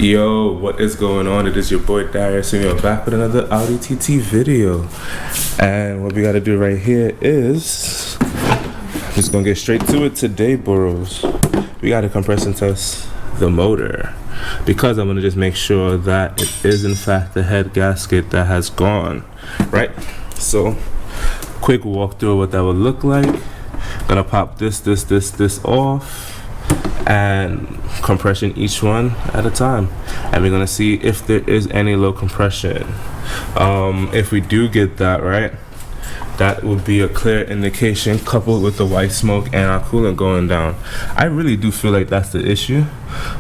Yo, what is going on? It is your boy Darius, and we're back with another Audi TT video. And what we gotta do right here is just gonna get straight to it today, bros. We gotta compress and test the motor because I'm gonna just make sure that it is in fact the head gasket that has gone, right? So, quick walkthrough of what that would look like. Gonna pop this off and compression each one at a time, and we're gonna see if there is any low compression. If we do get that right, that would be a clear indication, coupled with the white smoke and our coolant going down. I really do feel like that's the issue,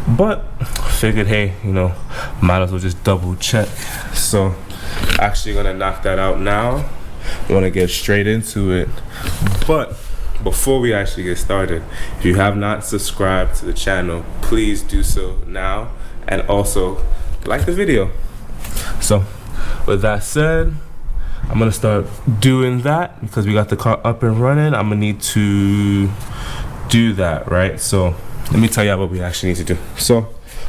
but figured, hey, you know, might as well just double check. So actually gonna knock that out now. We want to get straight into it, but before we actually get started, if you have not subscribed to the channel, please do so now, and also like the video. So with that said, I'm gonna start doing that because we got the car up and running. I'm gonna need to do that, right? So let me tell you what we actually need to do. So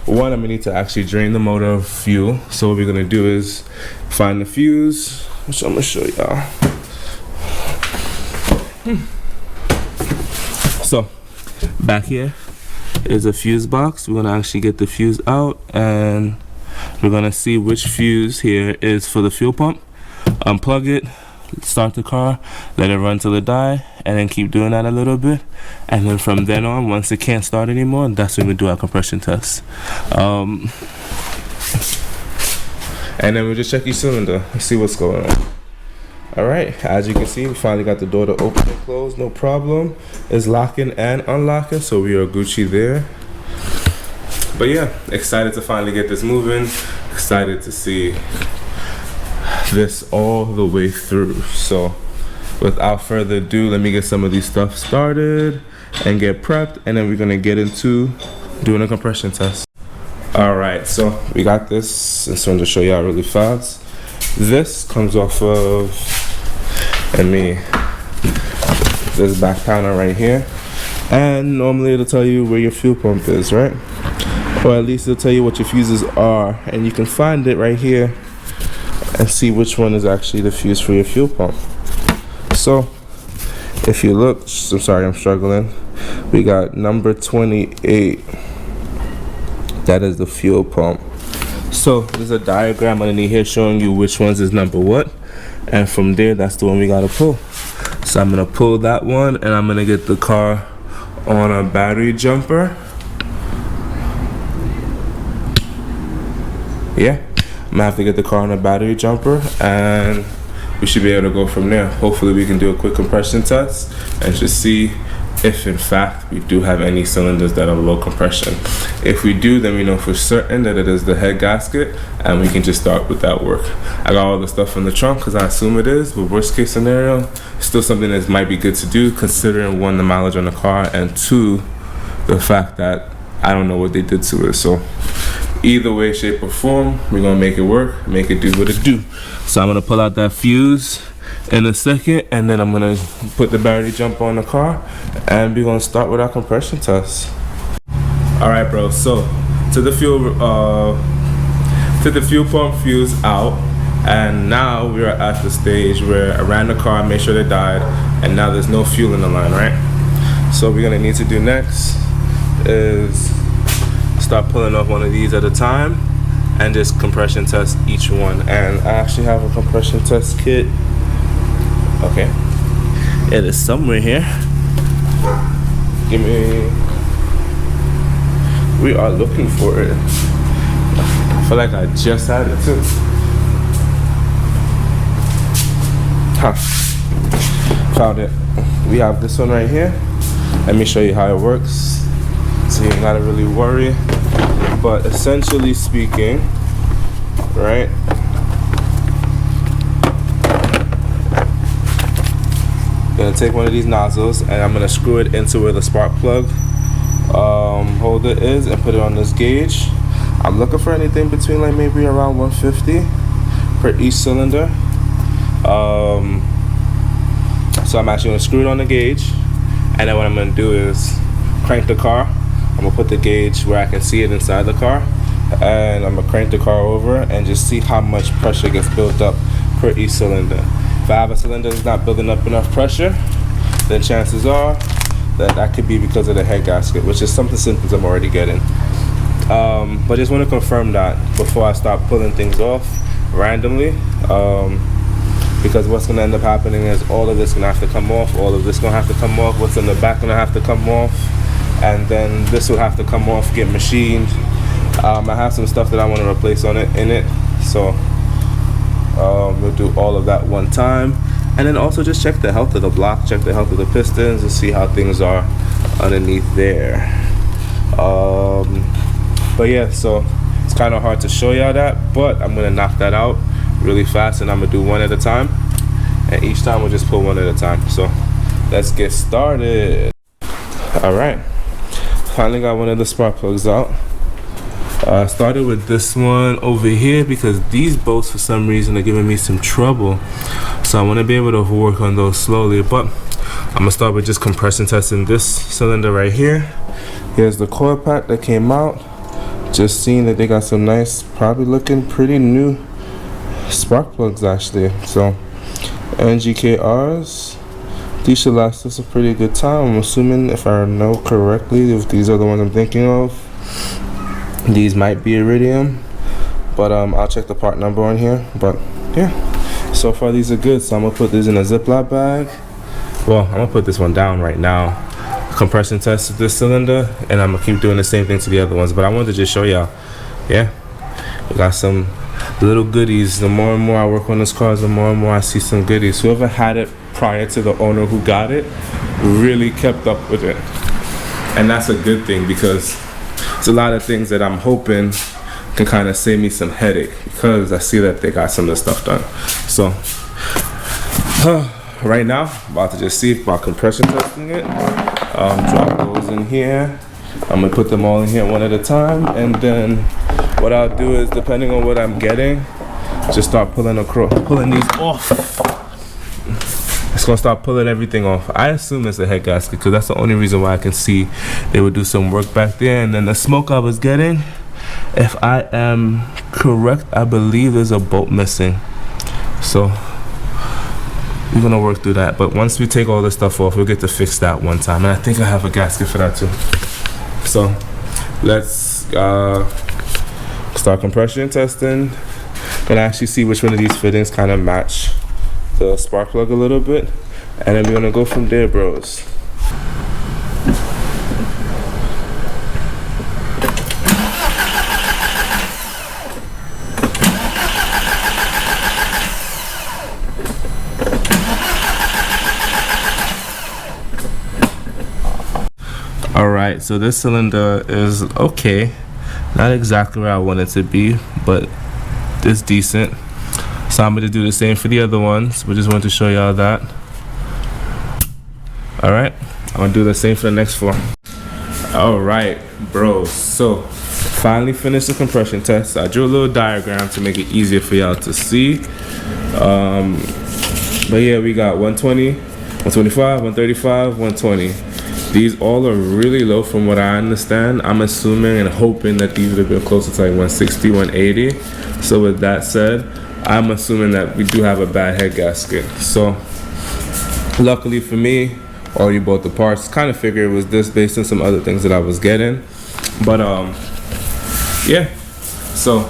one, I'm gonna need to actually drain the motor of fuel. So what we're gonna do is find the fuse, which I'm gonna show y'all. So back here is a fuse box. We're gonna actually get the fuse out, and we're gonna see which fuse here is for the fuel pump. Unplug it, start the car, let it run till it die, and then keep doing that a little bit. And then from then on, once it can't start anymore, that's when we do our compression test. And then we'll just check each cylinder and see what's going on. Alright, as you can see, we finally got the door to open and close, no problem. It's locking and unlocking, so we are Gucci there. But yeah, excited to finally get this moving. Excited to see this all the way through. So without further ado, let me get some of these stuff started and get prepped, and then we're gonna get into doing a compression test. Alright, so we got this. Just wanted to show y'all really fast. This comes off of this back panel right here, and normally it'll tell you where your fuel pump is, right? Or at least it'll tell you what your fuses are, and you can find it right here and see which one is actually the fuse for your fuel pump. So if you look, I'm sorry, I'm struggling. We got number 28. That is the fuel pump. So there's a diagram underneath here showing you which ones is number what, and from there, that's the one we gotta pull. So I'm gonna pull that one, and I'm gonna get the car on a battery jumper. Yeah, I'm gonna have to get the car on a battery jumper, and we should be able to go from there. Hopefully we can do a quick compression test and just see if in fact we do have any cylinders that are low compression. If we do, then we know for certain that it is the head gasket, and we can just start with that work. I got all the stuff in the trunk because I assume it is, but worst case scenario, still something that might be good to do, considering one, the mileage on the car, and two, the fact that I don't know what they did to it. So either way, shape or form, we're gonna make it work, make it do what it do. So I'm gonna pull out that fuse in a second, and then I'm gonna put the battery jump on the car, and we're gonna start with our compression test. All right, bro. So to the fuel pump fuse out, and now we are at the stage where I ran the car, made sure they died, and now there's no fuel in the line, right? So what we're gonna need to do next is start pulling off one of these at a time and just compression test each one. And I actually have a compression test kit. Okay, it is somewhere here. We are looking for it. I feel like I just had it too. Found it. We have this one right here. Let me show you how it works, so you ain't gotta really worry. But essentially speaking, right, gonna take one of these nozzles, and I'm gonna screw it into where the spark plug holder is, and put it on this gauge. I'm looking for anything between like maybe around 150 per each cylinder. So I'm actually gonna screw it on the gauge, and then what I'm gonna do is crank the car. I'm gonna put the gauge where I can see it inside the car, and I'm gonna crank the car over and just see how much pressure gets built up per each cylinder. If I have a cylinder that's not building up enough pressure, then chances are that could be because of the head gasket, which is some of the symptoms I'm already getting. But just want to confirm that before I start pulling things off randomly, because what's going to end up happening is all of this going to have to come off, all of this going to have to come off, what's in the back going to have to come off, and then this will have to come off, get machined. I have some stuff that I want to replace in it, so we'll do all of that one time, and then also just check the health of the block, check the health of the pistons, and see how things are underneath there. But yeah, so it's kind of hard to show y'all that, but I'm gonna knock that out really fast, and I'm gonna do one at a time, and each time we'll just pull one at a time. So let's get started. All right, finally got one of the spark plugs out. I started with this one over here because these bolts for some reason are giving me some trouble, so I want to be able to work on those slowly. But I'm gonna start with just compression testing this cylinder right here. Here's the coil pack that came out. Just seeing that they got some nice, probably looking pretty new spark plugs actually. So NGKRs, these should last us a pretty good time. I'm assuming, if I know correctly, if these are the ones I'm thinking of, these might be iridium, but I'll check the part number on here. But yeah, so far these are good. So I'm gonna put these in a Ziploc bag. Well, I'm gonna put this one down right now, compression test this cylinder, and I'm gonna keep doing the same thing to the other ones. But I wanted to just show y'all, yeah, we got some little goodies. The more and more I work on this car, the more and more I see some goodies. Whoever had it prior to the owner who got it really kept up with it, and that's a good thing, because it's a lot of things that I'm hoping can kind of save me some headache, because I see that they got some of the stuff done. So right now I'm about to just see about compression testing it. Drop those in here. I'm gonna put them all in here one at a time, and then what I'll do is, depending on what I'm getting, just start pulling these off. It's gonna start pulling everything off. I assume it's a head gasket, because that's the only reason why I can see they would do some work back there. And then the smoke I was getting, if I am correct, I believe there's a bolt missing. So we're gonna work through that. But once we take all this stuff off, we'll get to fix that one time. And I think I have a gasket for that too. So let's start compression testing. Gonna actually see which one of these fittings kind of match the spark plug a little bit, and then we're gonna go from there, bros. All right, so this cylinder is okay, not exactly where I want it to be, but it's decent. So I'm going to do the same for the other ones. We just wanted to show y'all that. All right, I'm going to do the same for the next four. All right, bros. So finally finished the compression test. I drew a little diagram to make it easier for y'all to see. But yeah, we got 120, 125, 135, 120. These all are really low from what I understand. I'm assuming and hoping that these would have been closer to like 160, 180. So with that said, I'm assuming that we do have a bad head gasket. So luckily for me, already bought the parts. Kind of figured it was this based on some other things that I was getting. But yeah, so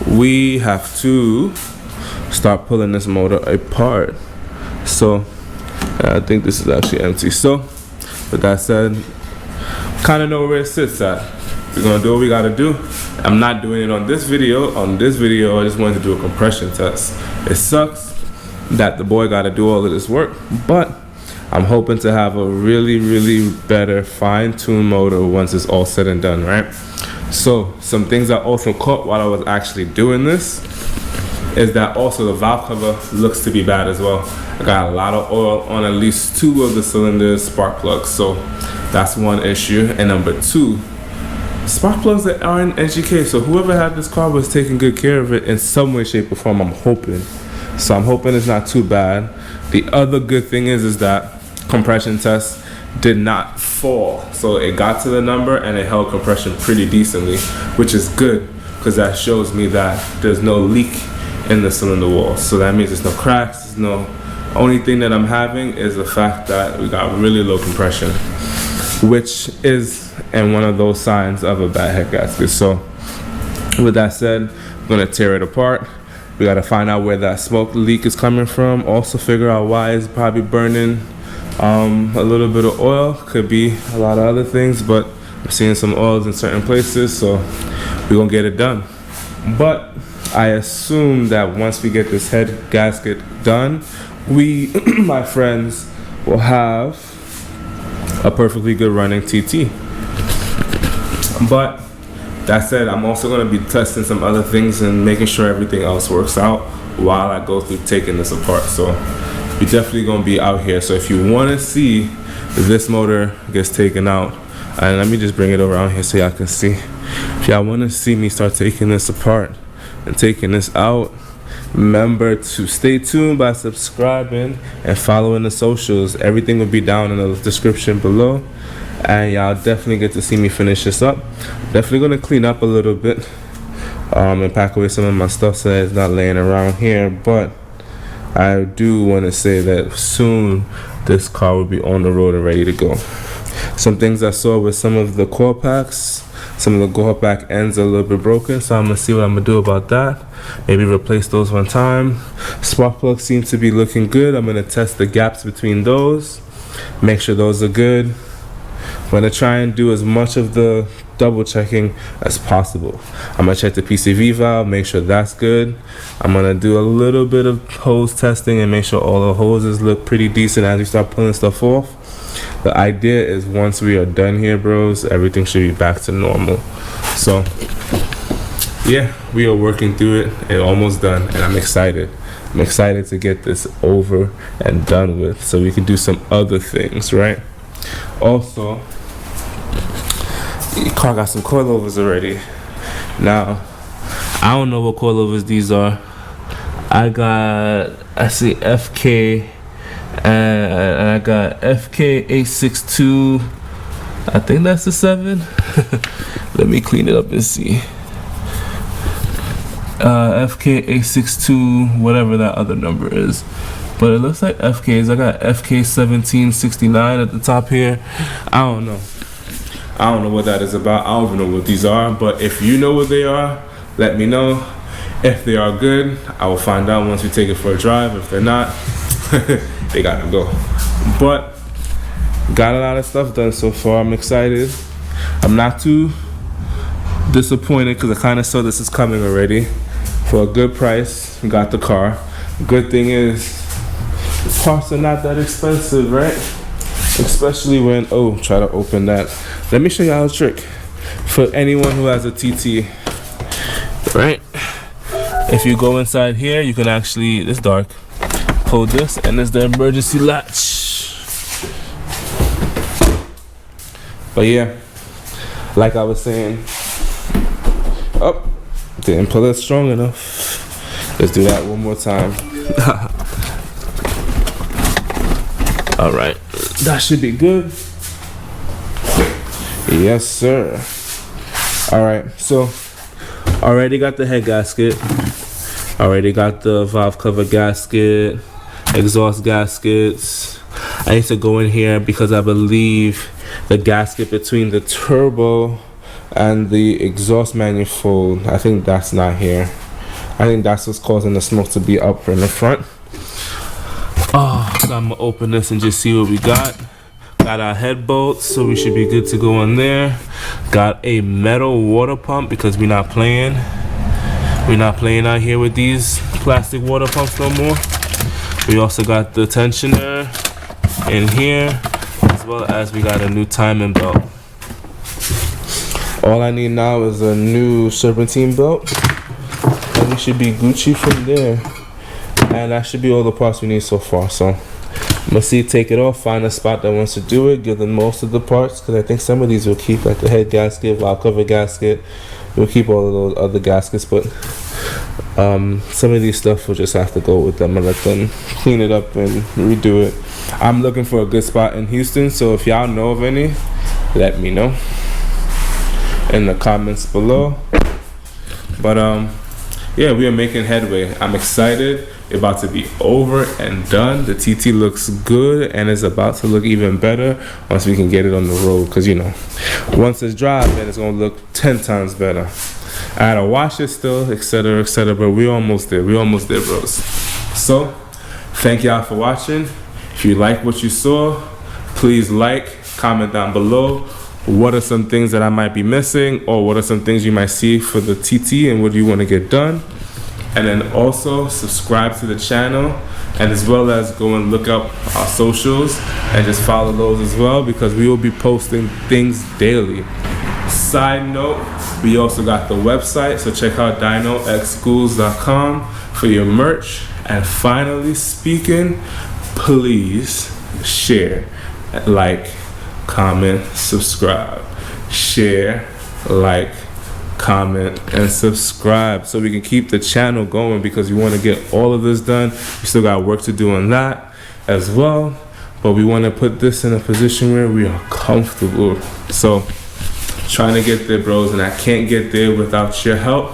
we have to start pulling this motor apart. So I think this is actually empty. So with that said, kind of know where it sits at. We're gonna do what we gotta do. I'm not doing it on this video. On this video, I just wanted to do a compression test. It sucks that the boy gotta do all of this work, but I'm hoping to have a really, really better fine-tuned motor once it's all said and done, right? So some things I also caught while I was actually doing this is that also the valve cover looks to be bad as well. I got a lot of oil on at least two of the cylinders spark plugs, so that's one issue. And number two, spark plugs that aren't NGK, so whoever had this car was taking good care of it in some way, shape, or form, I'm hoping. So I'm hoping it's not too bad. The other good thing is that compression test did not fall. So it got to the number and it held compression pretty decently, which is good because that shows me that there's no leak in the cylinder wall. So that means there's no cracks, there's no, only thing that I'm having is the fact that we got really low compression, which is and one of those signs of a bad head gasket. So with that said, I'm gonna tear it apart. We gotta find out where that smoke leak is coming from. Also figure out why it's probably burning a little bit of oil. Could be a lot of other things, but I'm seeing some oils in certain places, so we're gonna get it done. But I assume that once we get this head gasket done, we, my friends, will have a perfectly good running TT. But that said, I'm also going to be testing some other things and making sure everything else works out while I go through taking this apart. So we're definitely going to be out here. So if you want to see this motor gets taken out, and let me just bring it around here so y'all can see. If y'all want to see me start taking this apart and taking this out, remember to stay tuned by subscribing and following the socials. Everything will be down in the description below, and y'all definitely get to see me finish this up. Definitely gonna clean up a little bit and pack away some of my stuff so that it's not laying around here. But I do want to say that soon this car will be on the road and ready to go. Some things I saw with some of the core packs, some of the core pack ends are a little bit broken, so I'm gonna see what I'm gonna do about that. Maybe replace those one time. Spark plugs seem to be looking good. I'm gonna test the gaps between those, make sure those are good. I'm gonna try and do as much of the double checking as possible. I'm gonna check the PCV valve, make sure that's good. I'm gonna do a little bit of hose testing and make sure all the hoses look pretty decent as we start pulling stuff off. The idea is once we are done here, bros, everything should be back to normal. So yeah, we are working through it and almost done, and I'm excited. I'm excited to get this over and done with so we can do some other things, right? Also, the car got some coilovers already. Now, I don't know what coilovers these are. I see FK and I got FK862. I think that's the 7. Let me clean it up and see. FK862, whatever that other number is. But it looks like FKs. I got FK1769 at the top here. I don't know. I don't know what that is about. I don't even know what these are. But if you know what they are, let me know. If they are good, I will find out once we take it for a drive. If they're not, they gotta go. But got a lot of stuff done so far. I'm excited. I'm not too disappointed because I kind of saw this is coming already. For a good price, got the car. Good thing is, parts are not that expensive, right? Especially when, oh, try to open that. Let me show y'all a trick for anyone who has a TT, right? If you go inside here, you can actually, it's dark, pull this, and there's the emergency latch. But yeah, like I was saying, oh, didn't pull it strong enough. Let's do that one more time. All right, that should be good. Yes, sir. All right, so already got the head gasket. Already got the valve cover gasket, exhaust gaskets. I need to go in here because I believe the gasket between the turbo and the exhaust manifold, I think that's not here. I think that's what's causing the smoke to be up in the front. Oh, so I'm gonna open this and just see what we got. Got our head bolts, so we should be good to go in there. Got a metal water pump because we're not playing. We're not playing out here with these plastic water pumps no more. We also got the tensioner in here, as well as we got a new timing belt. All I need now is a new serpentine belt, and we should be Gucci from there. And that should be all the parts we need so far. So I'm gonna see, take it off, find a spot that wants to do it, give them most of the parts, because I think some of these will keep, like the head gasket, valve cover gasket, we'll keep all of those other gaskets, but some of these stuff will just have to go with them and let them clean it up and redo it. I'm looking for a good spot in Houston, so if y'all know of any, let me know in the comments below. But yeah, we are making headway. I'm excited. It's about to be over and done. The TT looks good and it's about to look even better once we can get it on the road, because you know, once it's dry, then it's gonna look 10 times better. I gotta wash it still, etc., etc., but we almost there. We almost there, bros. So thank y'all for watching. If you like what you saw, please like, comment down below. What are some things that I might be missing, or what are some things you might see for the TT and what do you want to get done? And then also subscribe to the channel, and as well as go and look up our socials and just follow those as well, because we will be posting things daily. Side note, we also got the website, so check out dinoxschools.com for your merch. And finally speaking, please share, like, comment, subscribe. Share, like, comment, and subscribe so we can keep the channel going, because we want to get all of this done. We still got work to do on that as well, but we want to put this in a position where we are comfortable. So trying to get there, bros, and I can't get there without your help.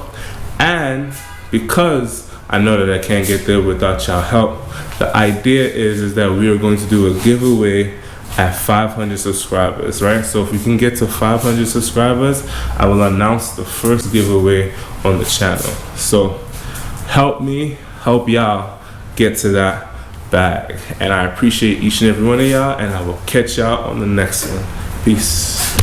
And because I know that I can't get there without your help, the idea is that we are going to do a giveaway at 500 subscribers, right? So if we can get to 500 subscribers, I will announce the first giveaway on the channel. So help me, help y'all get to that bag. And I appreciate each and every one of y'all, and I will catch y'all on the next one. Peace.